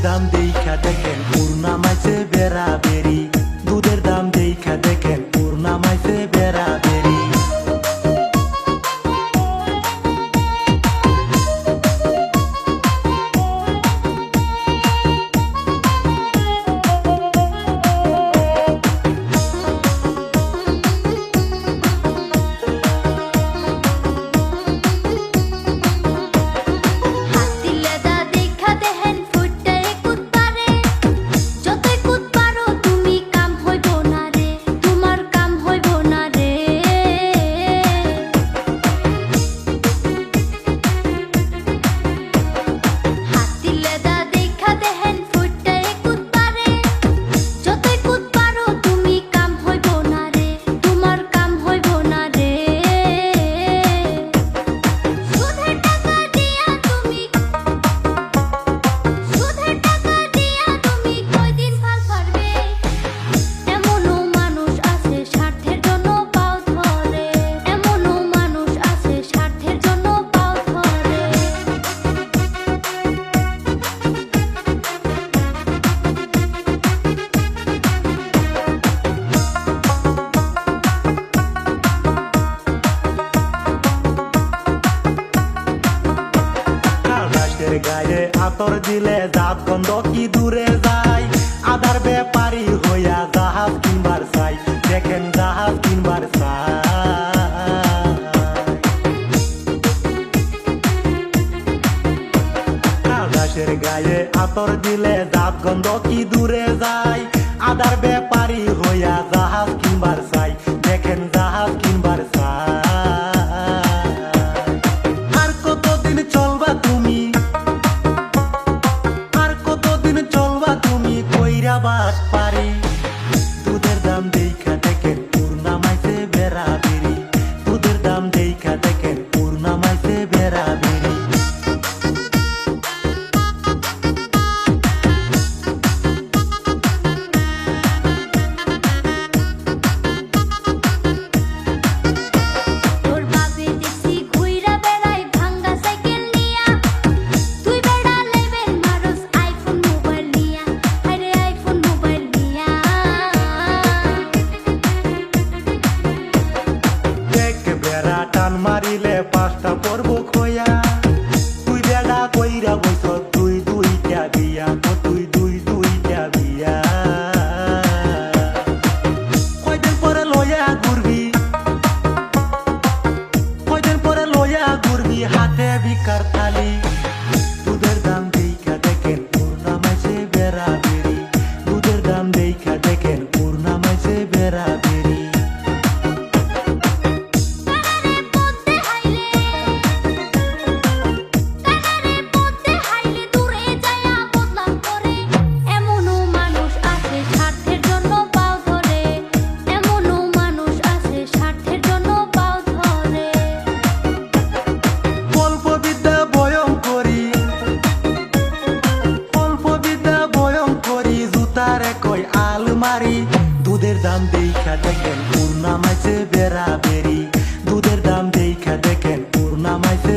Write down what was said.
দাম দেইখা দেখেন পূর্ণামাইছে বেড়াবেড়ি, দুধের দাম দেইখা দেখেন পূর্ণামাইছে বেড়াবেড়ি। গায়ে আতর দিলে জাত গন্ধ কি দূরে যায়, আধার ব্যাপারী হইয়া জাহাজ কিনবার চাই, দেখেন জাহাজ কিনবার চাই। আকাশের গায়ে আতর দিলে জাত গন্ধ কি দূরে যায়, আধার ব্যাপারী হইয়া জাহাজ কিনবার চাই, দেখেন জাহাজ কিনবার চাই। আর কতদিন চলবা তুমি, বাস পারি, দুধের দাম দেইখা দেখেন পূর্ণামাইছে বেড়াবেড়ি, দুধের দাম দেইখা দেখেন পূর্ণামাইছে বেড়াবেড়ি। টান মারিলে পাঁচটা পর্ব খোয়া, তুই বেড়া কইরা বইছ তুই দুইটা বিয়া, তুই দুইটা বিয়া। কয়দিন পরে লইয়া ঘুরবি, কয়দিন পরে লইয়া ঘুরবি হাতে ভিকার থালি, দুধের দাম দেইখা দেখেন পূর্ণামাইছে বেড়াবেড়ি, দুধের দাম দেইখা দেখেন পূর্ণামাইছে বেড়াবেড়ি। দুধের দাম দেইখা দেখেন পূর্ণামাইছে বেড়াবেড়ি, দুধের দাম দেইখা দেখেন পূর্ণামাইছে